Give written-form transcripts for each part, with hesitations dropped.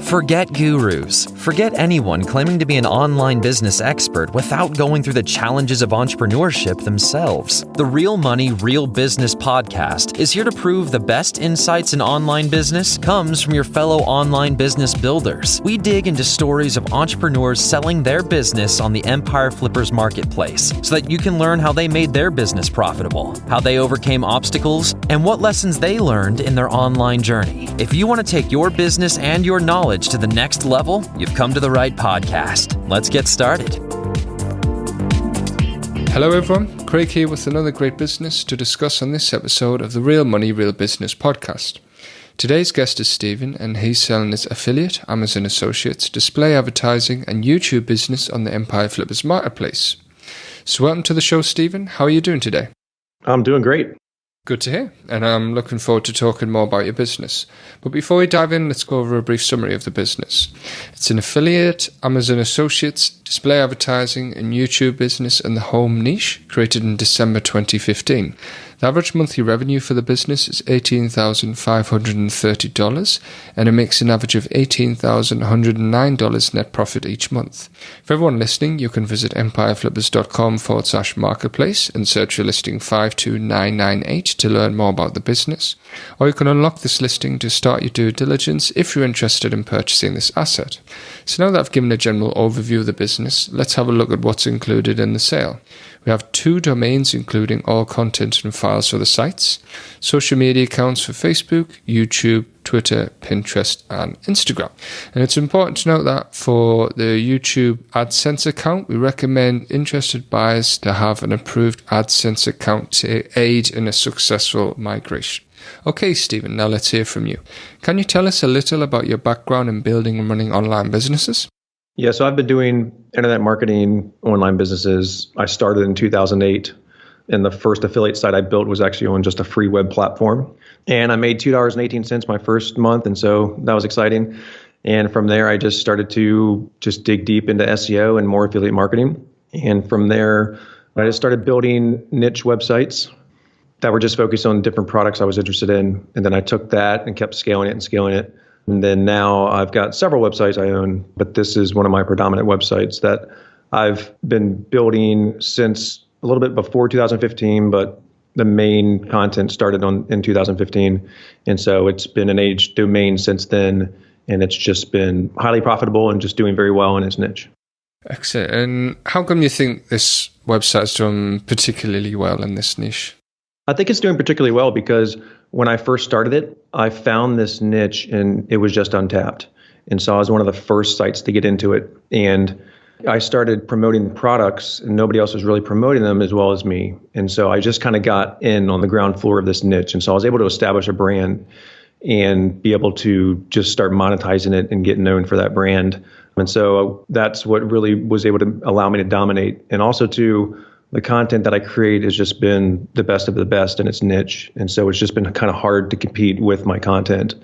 Forget gurus. Forget anyone claiming to be an online business expert without going through the challenges of entrepreneurship themselves. The Real Money, Real Business podcast is here to prove the best insights in online business comes from your fellow online business builders. We dig into stories of entrepreneurs selling their business on the Empire Flippers marketplace so that you can learn how they made their business profitable, how they overcame obstacles, and what lessons they learned in their online journey. If you want to take your business and your knowledge to the next level, you've come to the right podcast. Let's get started. Hello everyone, Craig here with another great business to discuss on this episode of the Real Money, Real Business podcast. Today's guest is Stephen, and he's selling his affiliate, Amazon Associates, display advertising and YouTube business on the Empire Flippers marketplace. So welcome to the show, Stephen. How are you doing today? I'm doing great. Good to hear, and I'm looking forward to talking more about your business. But before we dive in, let's go over a brief summary of the business. It's an affiliate, Amazon Associates, display advertising and YouTube business in the home niche, created in December 2015. The average monthly revenue for the business is $18,530, and it makes an average of $18,109 net profit each month. For everyone listening, you can visit empireflippers.com/marketplace and search for listing 52998 to learn more about the business, or you can unlock this listing to start your due diligence if you're interested in purchasing this asset. So now that I've given a general overview of the business, let's have a look at what's included in the sale. We have 2 domains including all content and files for the sites, social media accounts for Facebook, YouTube, Twitter, Pinterest, and Instagram. And it's important to note that for the YouTube AdSense account, we recommend interested buyers to have an approved AdSense account to aid in a successful migration. Okay, Stephen, now let's hear from you. Can you tell us a little about your background in building and running online businesses? Yeah, so I've been doing internet marketing, online businesses. I started in 2008, and the first affiliate site I built was actually on just a free web platform. And I made $2.18 my first month, and so that was exciting. And from there, I just started to just dig deep into SEO and more affiliate marketing. And from there, I just started building niche websites that were just focused on different products I was interested in. And then I took that and kept scaling it. And then now I've got several websites I own, but this is one of my predominant websites that I've been building since a little bit before 2015, but the main content started in 2015. And so it's been an aged domain since then, and it's just been highly profitable and just doing very well in its niche. Excellent. And how come you think this website's done particularly well in this niche? I think it's doing particularly well because when I first started it, I found this niche and it was just untapped. And so I was one of the first sites to get into it. And I started promoting products and nobody else was really promoting them as well as me. And so I just kind of got in on the ground floor of this niche. And so I was able to establish a brand and be able to just start monetizing it and get known for that brand. And so that's what really was able to allow me to dominate. And also the content that I create has just been the best of the best in its niche. And so it's just been kind of hard to compete with my content.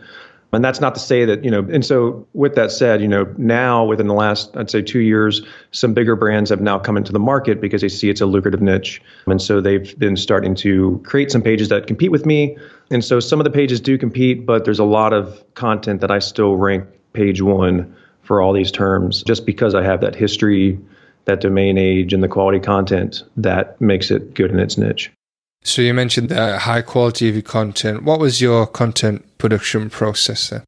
And that's not to say that, and so with that said, now within the last, I'd say 2 years, some bigger brands have now come into the market because they see it's a lucrative niche. And so they've been starting to create some pages that compete with me. And so some of the pages do compete, but there's a lot of content that I still rank page 1 for all these terms, just because I have that history, that domain age, and the quality content that makes it good in its niche. So you mentioned the high quality of your content. What was your content production process there?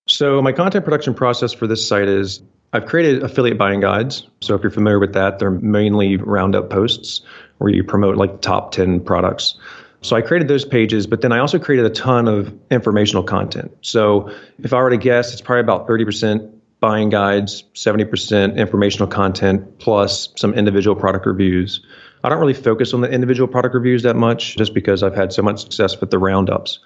So my content production process for this site is I've created affiliate buying guides. So if you're familiar with that, they're mainly roundup posts where you promote like the top 10 products. So I created those pages, but then I also created a ton of informational content. So if I were to guess, it's probably about 30% buying guides, 70% informational content, plus some individual product reviews. I don't really focus on the individual product reviews that much just because I've had so much success with the roundups.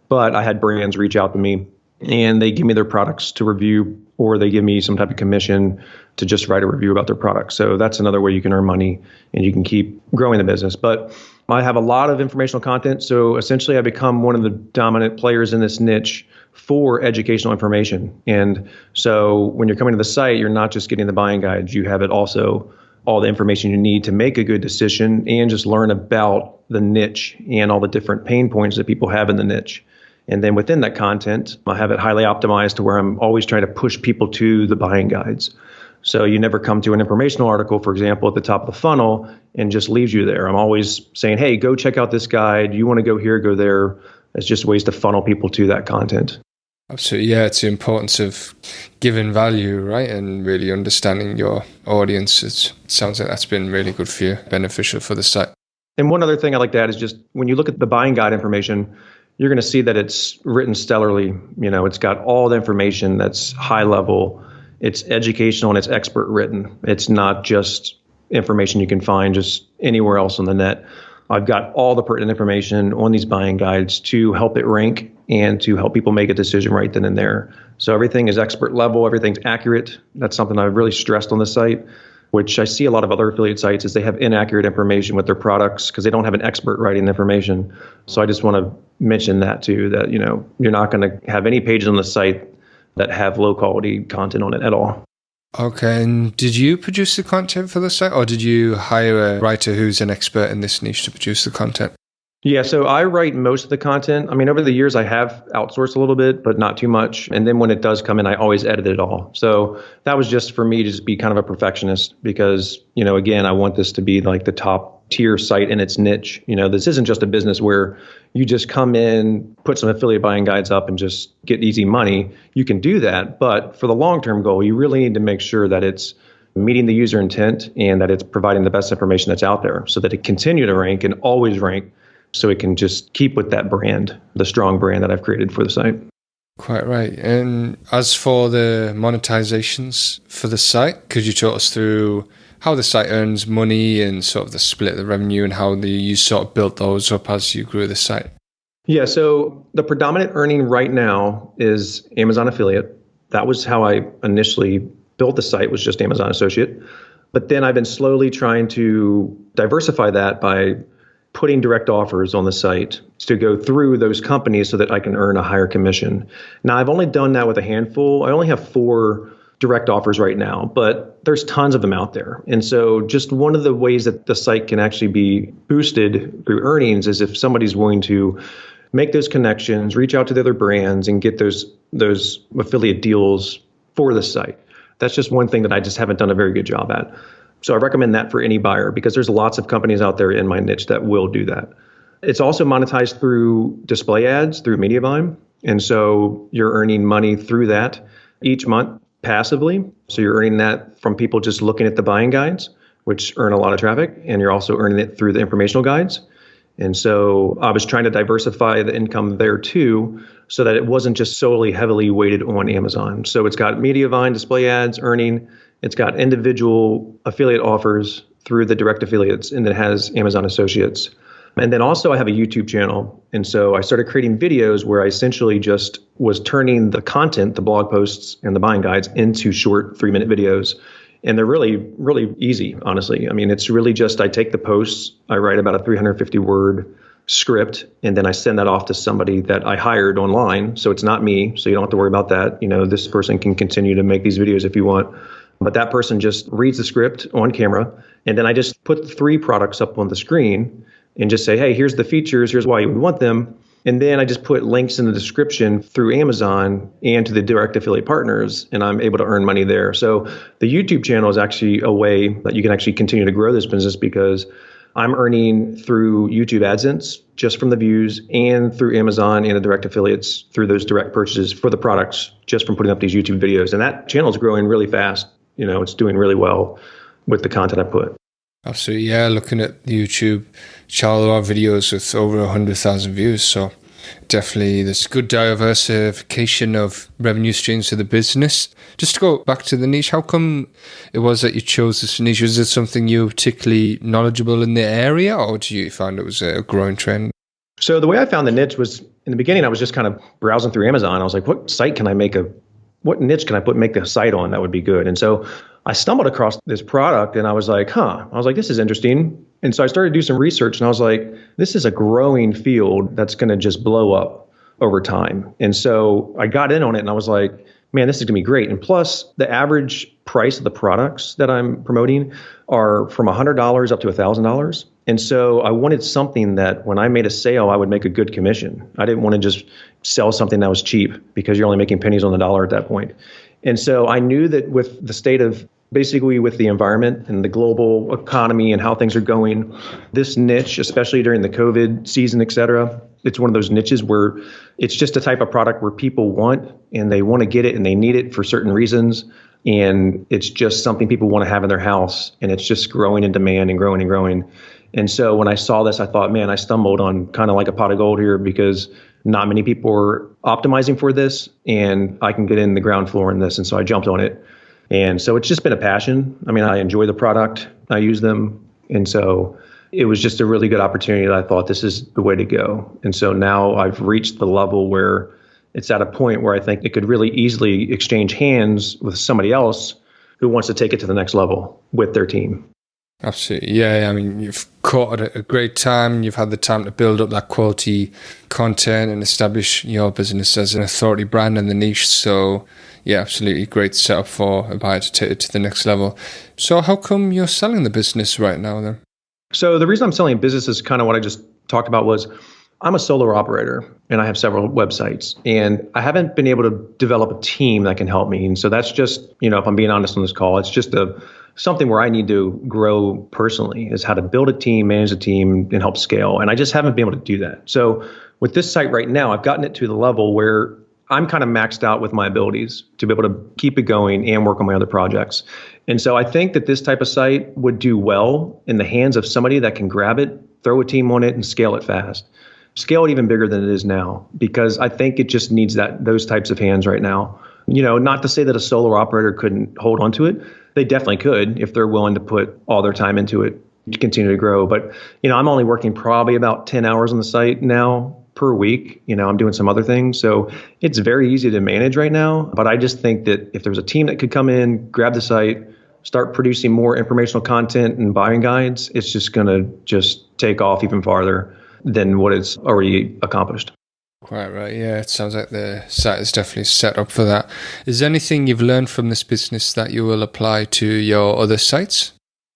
But I had brands reach out to me and they give me their products to review, or they give me some type of commission to just write a review about their products. So that's another way you can earn money and you can keep growing the business. But I have a lot of informational content. So essentially I become one of the dominant players in this niche for educational information. And so when you're coming to the site, you're not just getting the buying guides, you have it also all the information you need to make a good decision and just learn about the niche and all the different pain points that people have in the niche. And then within that content, I have it highly optimized to where I'm always trying to push people to the buying guides. So you never come to an informational article, for example, at the top of the funnel and just leaves you there. I'm always saying, hey, go check out this guide. You want to go here, go there. It's just ways to funnel people to that content. Absolutely. Yeah, it's the importance of giving value, right? And really understanding your audience. It sounds like that's been really good for you, beneficial for the site. And one other thing I like to add is just when you look at the buying guide information, you're going to see that it's written stellarly. It's got all the information that's high level. It's educational and it's expert written. It's not just information you can find just anywhere else on the net. I've got all the pertinent information on these buying guides to help it rank and to help people make a decision right then and there. So everything is expert level, everything's accurate. That's something I've really stressed on the site, which I see a lot of other affiliate sites is they have inaccurate information with their products because they don't have an expert writing the information. So I just want to mention that too, that you're not going to have any pages on the site that have low quality content on it at all. Okay, and did you produce the content for the site, or did you hire a writer who's an expert in this niche to produce the content? Yeah, so I write most of the content. I mean, over the years, I have outsourced a little bit, but not too much. And then when it does come in, I always edit it all. So that was just for me to just be kind of a perfectionist because, again, I want this to be like the top tier site in its niche. This isn't just a business where you just come in, put some affiliate buying guides up and just get easy money. You can do that. But for the long-term goal, you really need to make sure that it's meeting the user intent and that it's providing the best information that's out there so that it continue to rank and always rank. So it can just keep with that brand, the strong brand that I've created for the site. Quite right. And as for the monetizations for the site, could you talk us through how the site earns money and sort of the split of the revenue and how you sort of built those up as you grew the site? Yeah, so the predominant earning right now is Amazon affiliate. That was how I initially built the site, was just Amazon associate. But then I've been slowly trying to diversify that by putting direct offers on the site to go through those companies so that I can earn a higher commission. Now, I've only done that with a handful. I only have 4 direct offers right now, but there's tons of them out there. And so just one of the ways that the site can actually be boosted through earnings is if somebody's willing to make those connections, reach out to the other brands and get those affiliate deals for the site. That's just one thing that I just haven't done a very good job at. So I recommend that for any buyer because there's lots of companies out there in my niche that will do that. It's also monetized through display ads, through Mediavine. And so you're earning money through that each month passively. So you're earning that from people just looking at the buying guides, which earn a lot of traffic. And you're also earning it through the informational guides. And so I was trying to diversify the income there too, so that it wasn't just solely heavily weighted on Amazon. So it's got Mediavine display ads earning. It's got individual affiliate offers through the direct affiliates, and then it has Amazon associates. And then also I have a YouTube channel. And so I started creating videos where I essentially just was turning the content, the blog posts and the buying guides into short 3-minute videos. And they're really, really easy, honestly. I mean, it's really just I take the posts, I write about a 350-word script, and then I send that off to somebody that I hired online. So it's not me, so you don't have to worry about that. This person can continue to make these videos if you want. But that person just reads the script on camera, and then I just put 3 products up on the screen and just say, hey, here's the features, here's why you would want them. And then I just put links in the description through Amazon and to the direct affiliate partners, and I'm able to earn money there. So the YouTube channel is actually a way that you can actually continue to grow this business because I'm earning through YouTube AdSense just from the views and through Amazon and the direct affiliates through those direct purchases for the products just from putting up these YouTube videos. And that channel is growing really fast. It's doing really well with the content I put. Absolutely, yeah. Looking at the YouTube channel, there are videos with over 100,000 views. So definitely there's good diversification of revenue streams to the business. Just to go back to the niche, how come it was that you chose this niche? Was it something you were particularly knowledgeable in the area, or did you find it was a growing trend? So the way I found the niche was, in the beginning, I was just kind of browsing through Amazon. I was like, what niche can I make the site on that would be good? And so I stumbled across this product and I was like, this is interesting. And so I started to do some research and I was like, this is a growing field that's going to just blow up over time. And so I got in on it and I was like, man, this is going to be great. And plus the average price of the products that I'm promoting are from $100 up to $1,000. And so I wanted something that when I made a sale, I would make a good commission. I didn't want to just sell something that was cheap because you're only making pennies on the dollar at that point. And so I knew that with the state of basically with the environment and the global economy and how things are going, this niche, especially during the COVID season, et cetera, it's one of those niches where it's just a type of product where people want and they want to get it and they need it for certain reasons. And it's just something people want to have in their house. And it's just growing in demand and growing and growing. And so when I saw this, I thought, man, I stumbled on kind of like a pot of gold here because not many people are optimizing for this and I can get in the ground floor in this. And so I jumped on it. And so it's just been a passion. I mean, I enjoy the product. I use them. And so it was just a really good opportunity that I thought this is the way to go. And so now I've reached the level where it's at a point where I think it could really easily exchange hands with somebody else who wants to take it to the next level with their team. Absolutely. Yeah. I mean, you've caught at a great time. You've had the time to build up that quality content and establish your business as an authority brand in the niche. So yeah, absolutely great setup for a buyer to take it to the next level. So how come you're selling the business right now then? So the reason I'm selling business is kind of what I just talked about was I'm a solo operator and I have several websites and I haven't been able to develop a team that can help me. And so that's just, if I'm being honest on this call, it's just something where I need to grow personally is how to build a team, manage a team, and help scale. And I just haven't been able to do that. So with this site right now, I've gotten it to the level where I'm kind of maxed out with my abilities to be able to keep it going and work on my other projects. And so I think that this type of site would do well in the hands of somebody that can grab it, throw a team on it, and scale it fast. Scale it even bigger than it is now, because I think it just needs those types of hands right now. Not to say that a solo operator couldn't hold on to it. They definitely could if they're willing to put all their time into it to continue to grow. But, I'm only working probably about 10 hours on the site now per week. I'm doing some other things. So it's very easy to manage right now. But I just think that if there's a team that could come in, grab the site, start producing more informational content and buying guides, it's just going to just take off even farther than what it's already accomplished. Quite right. Yeah, it sounds like the site is definitely set up for that. Is there anything you've learned from this business that you will apply to your other sites?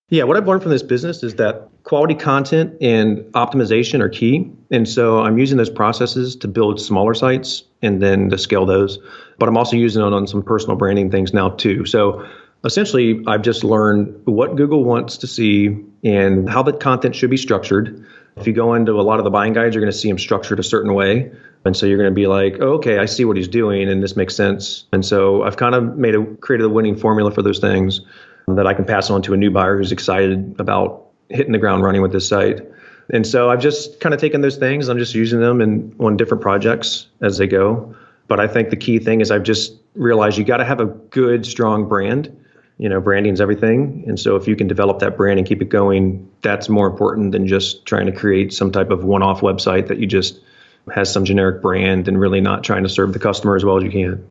Yeah, what I've learned from this business is that quality content and optimization are key. And so I'm using those processes to build smaller sites and then to scale those. But I'm also using it on some personal branding things now too. So essentially, I've just learned what Google wants to see and how the content should be structured. If you go into a lot of the buying guides, you're going to see them structured a certain way. And so you're going to be like, oh, okay, I see what he's doing and this makes sense. And so I've kind of created a winning formula for those things that I can pass on to a new buyer who's excited about hitting the ground running with this site. And so I've just kind of taken those things. I'm just using them on different projects as they go. But I think the key thing is I've just realized you got to have a good, strong brand. Branding's everything. And so if you can develop that brand and keep it going, that's more important than just trying to create some type of one-off website that you just has some generic brand and really not trying to serve the customer as well as you can.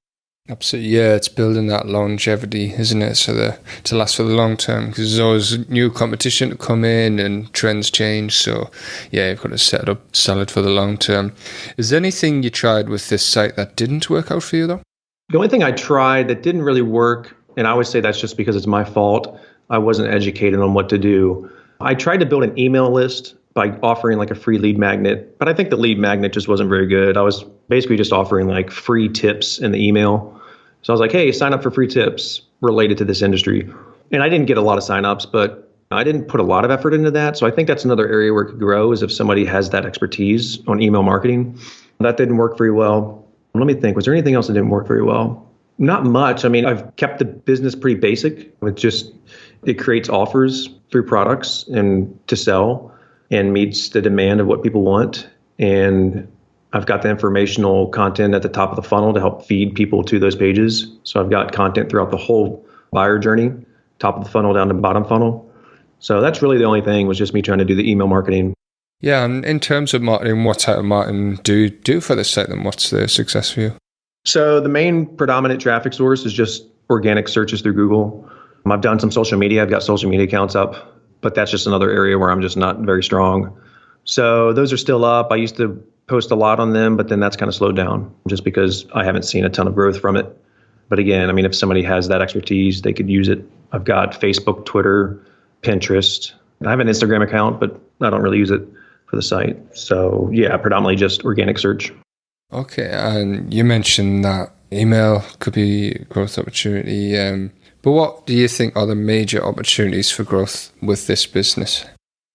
Absolutely. Yeah, it's building that longevity, isn't it? So to last for the long term, because there's always new competition to come in and trends change. So yeah, you've got to set it up solid for the long term. Is there anything you tried with this site that didn't work out for you though? The only thing I tried that didn't really work, and I always say that's just because it's my fault, I wasn't educated on what to do. I tried to build an email list by offering like a free lead magnet, but I think the lead magnet just wasn't very good. I was basically just offering like free tips in the email. So I was like, hey, sign up for free tips related to this industry. And I didn't get a lot of signups, but I didn't put a lot of effort into that. So I think that's another area where it could grow is if somebody has that expertise on email marketing. That didn't work very well. Let me think, was there anything else that didn't work very well? Not much. I mean, I've kept the business pretty basic. It creates offers through products and to sell and meets the demand of what people want. And I've got the informational content at the top of the funnel to help feed people to those pages. So I've got content throughout the whole buyer journey, top of the funnel down to bottom funnel. So that's really the only thing was just me trying to do the email marketing. Yeah, and in terms of marketing, what type of marketing do you do for this site then? What's the success for you? So the main predominant traffic source is just organic searches through Google. I've done some social media. I've got social media accounts up, but that's just another area where I'm just not very strong. So those are still up. I used to post a lot on them, but then that's kind of slowed down just because I haven't seen a ton of growth from it. But again, I mean, if somebody has that expertise, they could use it. I've got Facebook, Twitter, Pinterest. I have an Instagram account, but I don't really use it for the site. So yeah, predominantly just organic search. Okay, and you mentioned that email could be a growth opportunity. But what do you think are the major opportunities for growth with this business?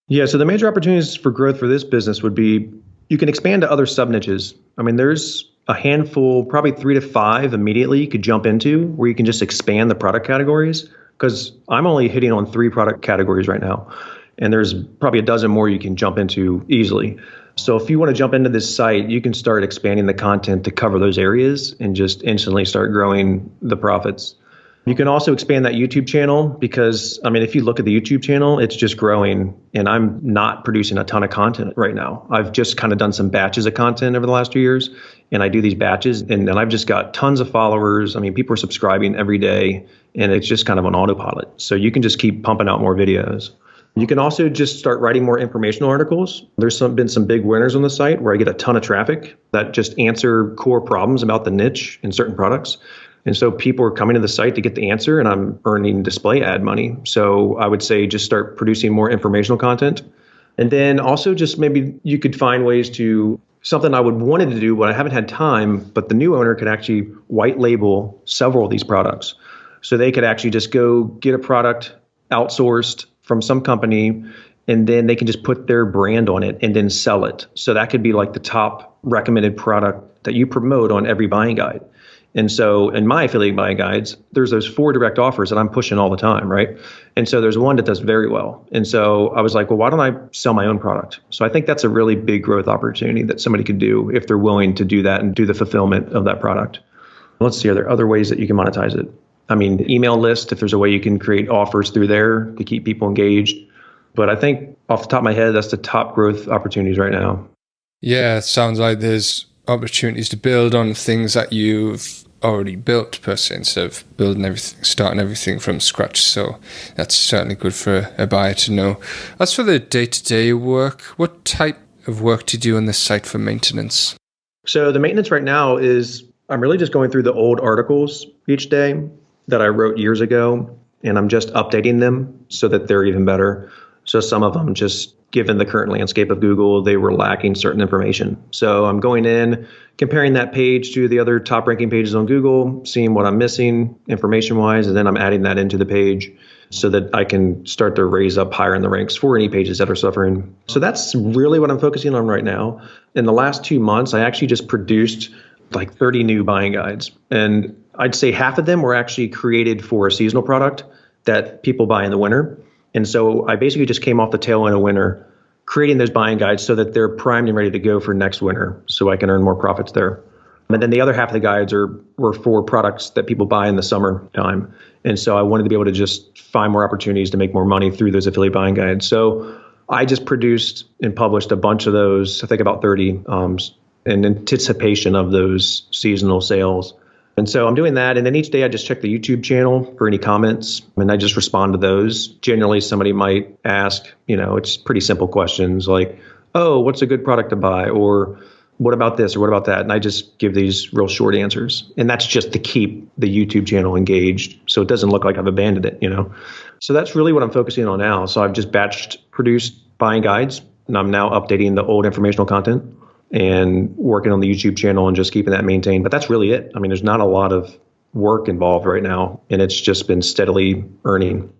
Yeah, so the major opportunities for growth for this business would be you can expand to other sub niches. I mean, there's a handful, probably 3 to 5 immediately you could jump into where you can just expand the product categories, because I'm only hitting on 3 product categories right now. And there's probably a dozen more you can jump into easily. So if you want to jump into this site, you can start expanding the content to cover those areas and just instantly start growing the profits. You can also expand that YouTube channel because, I mean, if you look at the YouTube channel, it's just growing and I'm not producing a ton of content right now. I've just kind of done some batches of content over the last 2 years and I do these batches and I've just got tons of followers. I mean, people are subscribing every day and it's just kind of on autopilot. So you can just keep pumping out more videos. You can also just start writing more informational articles. There's been some big winners on the site where I get a ton of traffic that just answer core problems about the niche in certain products. And so people are coming to the site to get the answer and I'm earning display ad money. So I would say just start producing more informational content. And then also just maybe you could find ways to, something I would wanted to do, but I haven't had time, but the new owner could actually white label several of these products. So they could actually just go get a product outsourced from some company and then they can just put their brand on it and then sell it. So that could be like the top recommended product that you promote on every buying guide. And so in my affiliate buying guides, there's those 4 direct offers that I'm pushing all the time, right? And so there's one that does very well. And so I was like, well, why don't I sell my own product? So I think that's a really big growth opportunity that somebody could do if they're willing to do that and do the fulfillment of that product. Let's see, are there other ways that you can monetize it? I mean, email list, if there's a way you can create offers through there to keep people engaged. But I think off the top of my head, that's the top growth opportunities right now. Yeah, it sounds like there's opportunities to build on things that you've already built per se instead of building everything, starting everything from scratch. So that's certainly good for a buyer to know. As for the day-to-day work, what type of work do you do on this site for maintenance? So the maintenance right now is I'm really just going through the old articles each day that I wrote years ago, and I'm just updating them so that they're even better. So some of them, just given the current landscape of Google, they were lacking certain information. So I'm going in, comparing that page to the other top ranking pages on Google, seeing what I'm missing information-wise, and then I'm adding that into the page so that I can start to raise up higher in the ranks for any pages that are suffering. So that's really what I'm focusing on right now. In the last 2 months, I actually just produced like 30 new buying guides. And I'd say half of them were actually created for a seasonal product that people buy in the winter. And so I basically just came off the tail end of winter, creating those buying guides so that they're primed and ready to go for next winter so I can earn more profits there. And then the other half of the guides were for products that people buy in the summertime. And so I wanted to be able to just find more opportunities to make more money through those affiliate buying guides. So I just produced and published a bunch of those, I think about 30, in anticipation of those seasonal sales. And so I'm doing that. And then each day I just check the YouTube channel for any comments and I just respond to those. Generally, somebody might ask, it's pretty simple questions like, oh, what's a good product to buy? Or what about this? Or what about that? And I just give these real short answers. And that's just to keep the YouTube channel engaged. So it doesn't look like I've abandoned it, So that's really what I'm focusing on now. So I've just batched produced buying guides and I'm now updating the old informational content and working on the YouTube channel and just keeping that maintained. But that's really it. I mean, there's not a lot of work involved right now, and it's just been steadily earning.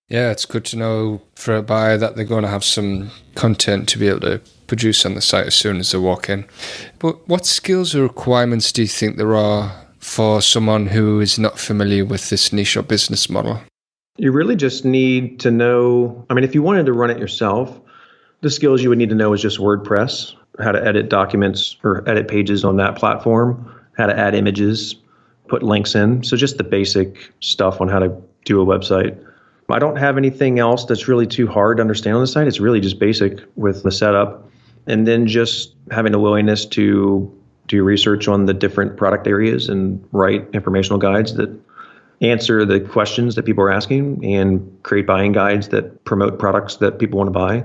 Yeah, it's good to know for a buyer that they're going to have some content to be able to produce on the site as soon as they walk in. But what skills or requirements do you think there are for someone who is not familiar with this niche or business model? You really just need to know, if you wanted to run it yourself, the skills you would need to know is just WordPress, how to edit documents or edit pages on that platform, how to add images, put links in. So just the basic stuff on how to do a website. I don't have anything else that's really too hard to understand on the site. It's really just basic with the setup. And then just having a willingness to do research on the different product areas and write informational guides that answer the questions that people are asking and create buying guides that promote products that people want to buy.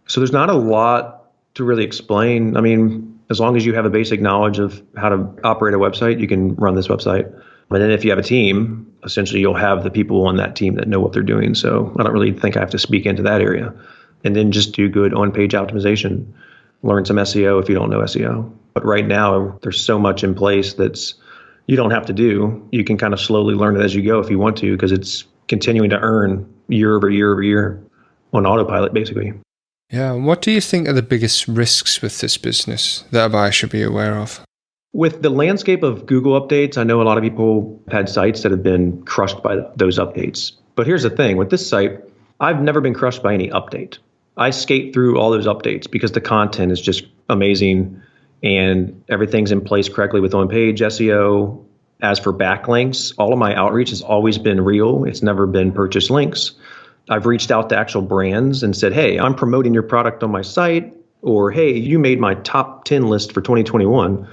So there's not a lot to really explain. As long as you have a basic knowledge of how to operate a website, you can run this website. But then if you have a team, essentially you'll have the people on that team that know what they're doing. So I don't really think I have to speak into that area. and then just do good on-page optimization. Learn some SEO if you don't know SEO. But right now, there's so much in place that's you don't have to do. You can kind of slowly learn it as you go if you want to, because it's continuing to earn year over year over year on autopilot, basically. Yeah. What do you think are the biggest risks with this business that a buyer should be aware of? With the landscape of Google updates, I know a lot of people had sites that have been crushed by those updates. But here's the thing, with this site, I've never been crushed by any update. I skate through all those updates because the content is just amazing and everything's in place correctly with on-page SEO. As for backlinks, all of my outreach has always been real. It's never been purchase links. I've reached out to actual brands and said, hey, I'm promoting your product on my site, or hey, you made my top 10 list for 2021.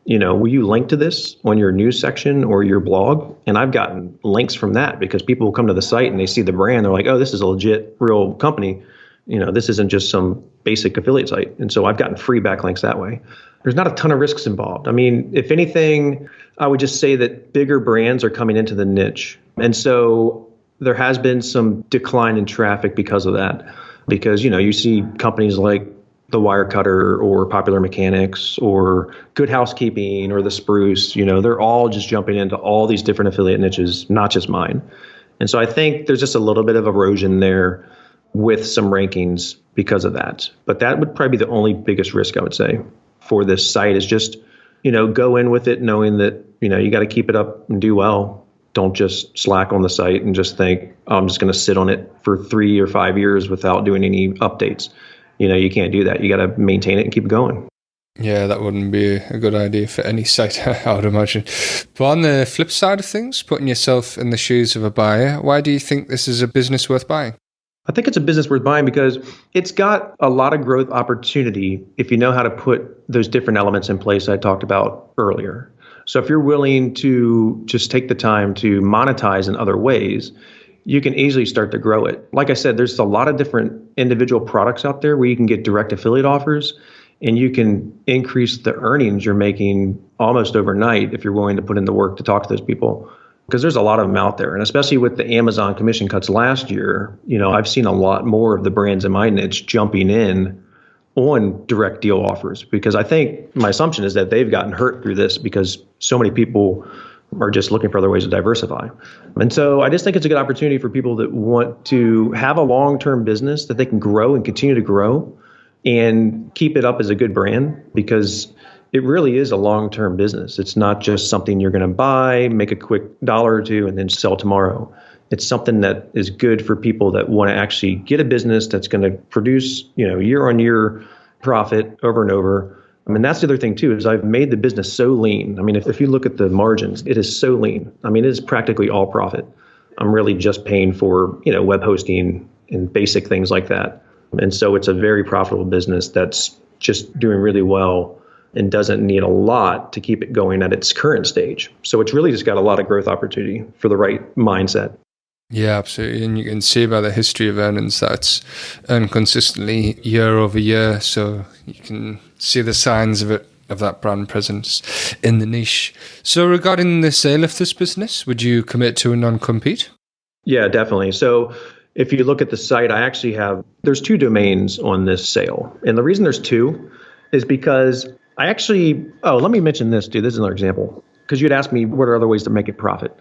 Will you link to this on your news section or your blog? And I've gotten links from that because people will come to the site and they see the brand. They're like, oh, this is a legit, real company. This isn't just some basic affiliate site. And so I've gotten free backlinks that way. There's not a ton of risks involved. I mean, if anything, I would just say that bigger brands are coming into the niche. And so there has been some decline in traffic because of that. Because, you see companies like The Wirecutter or Popular Mechanics or Good Housekeeping or The Spruce, they're all just jumping into all these different affiliate niches, not just mine. And so I think there's just a little bit of erosion there with some rankings because of that. But that would probably be the only biggest risk, I would say, for this site is just, go in with it knowing that, you got to keep it up and do well. Don't just slack on the site and just think, oh, I'm just going to sit on it for 3 or 5 years without doing any updates. You can't do that. You got to maintain it and keep it going. Yeah, that wouldn't be a good idea for any site, I would imagine. But on the flip side of things, putting yourself in the shoes of a buyer, why do you think this is a business worth buying? I think it's a business worth buying because it's got a lot of growth opportunity if you know how to put those different elements in place I talked about earlier. So if you're willing to just take the time to monetize in other ways, you can easily start to grow it. Like I said, there's a lot of different individual products out there where you can get direct affiliate offers and you can increase the earnings you're making almost overnight if you're willing to put in the work to talk to those people. Because there's a lot of them out there. And especially with the Amazon commission cuts last year, I've seen a lot more of the brands in my niche jumping in on direct deal offers. Because I think my assumption is that they've gotten hurt through this because so many people are just looking for other ways to diversify. And so I just think it's a good opportunity for people that want to have a long-term business that they can grow and continue to grow and keep it up as a good brand, because it really is a long-term business. It's not just something you're going to buy, make a quick $1 or $2, and then sell tomorrow. It's something that is good for people that want to actually get a business that's going to produce, year-on-year profit over and over. I mean, that's the other thing too, is I've made the business so lean. I mean, if you look at the margins, it is so lean. I mean, it is practically all profit. I'm really just paying for, web hosting and basic things like that. And so it's a very profitable business that's just doing really well and doesn't need a lot to keep it going at its current stage. So it's really just got a lot of growth opportunity for the right mindset. Yeah, absolutely. And you can see by the history of earnings that it's earned consistently year over year. So you can see the signs of it, of that brand presence in the niche. So regarding the sale of this business, would you commit to a non-compete? Yeah, definitely. So if you look at the site, there's 2 domains on this sale. And the reason there's 2 is because let me mention this, dude. This is another example. Because you'd asked me what are other ways to make it profit.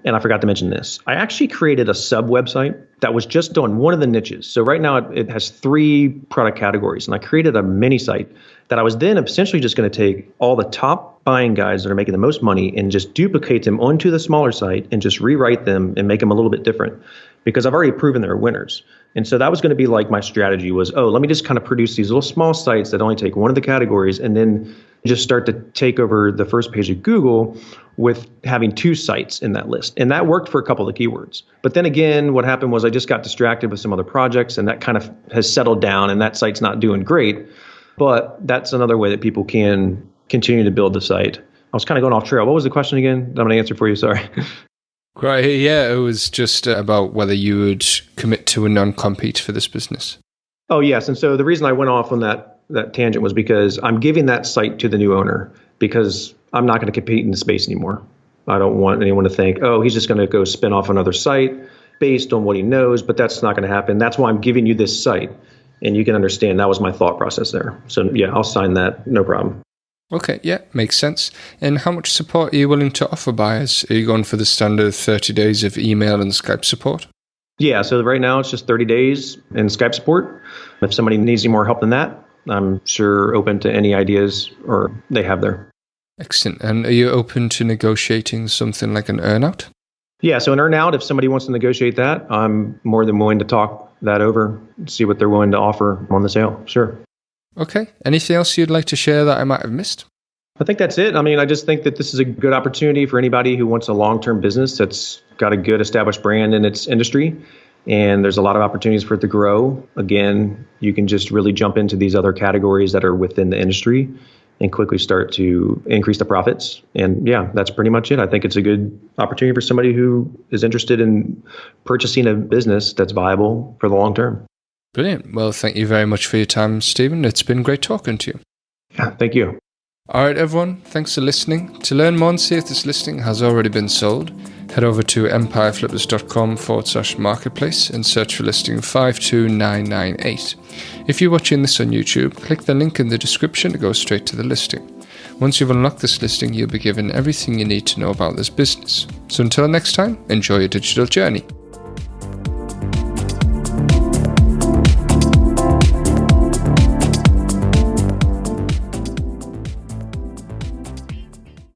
And I forgot to mention this. I actually created a sub website that was just on one of the niches. So right now it has 3 product categories. And I created a mini site that I was then essentially just going to take all the top buying guides that are making the most money and just duplicate them onto the smaller site and just rewrite them and make them a little bit different, because I've already proven they're winners. And so that was going to be like my strategy was, let me just kind of produce these little small sites that only take one of the categories and then just start to take over the first page of Google with having 2 sites in that list. And that worked for a couple of the keywords. But then again, what happened was I just got distracted with some other projects, and that kind of has settled down, and that site's not doing great. But that's another way that people can continue to build the site. I was kind of going off trail. What was the question again? I'm going to answer for you. Sorry. Right. Yeah, it was just about whether you would commit to a non-compete for this business. Oh, yes. And so the reason I went off on that tangent was because I'm giving that site to the new owner, because I'm not going to compete in the space anymore. I don't want anyone to think, he's just going to go spin off another site based on what he knows, but that's not going to happen. That's why I'm giving you this site. And you can understand that was my thought process there. So yeah, I'll sign that, no problem. Okay, yeah, makes sense. And how much support are you willing to offer buyers? Are you going for the standard 30 days of email and Skype support? Yeah, so right now it's just 30 days in Skype support. If somebody needs any more help than that, I'm sure open to any ideas or they have there. Excellent. And are you open to negotiating something like an earnout? Yeah, so an earnout, if somebody wants to negotiate that, I'm more than willing to talk that over, see what they're willing to offer on the sale. Sure. Okay. Anything else you'd like to share that I might have missed? I think that's it. I mean, I just think that this is a good opportunity for anybody who wants a long-term business that's got a good established brand in its industry. And there's a lot of opportunities for it to grow. Again, you can just really jump into these other categories that are within the industry and quickly start to increase the profits. And yeah, that's pretty much it. I think it's a good opportunity for somebody who is interested in purchasing a business that's viable for the long term. Brilliant. Well, thank you very much for your time, Stephen. It's been great talking to you. Yeah, thank you. All right, everyone. Thanks for listening. To learn more and see if this listing has already been sold, head over to empireflippers.com/marketplace and search for listing 52998. If you're watching this on YouTube, click the link in the description to go straight to the listing. Once you've unlocked this listing, you'll be given everything you need to know about this business. So until next time, enjoy your digital journey.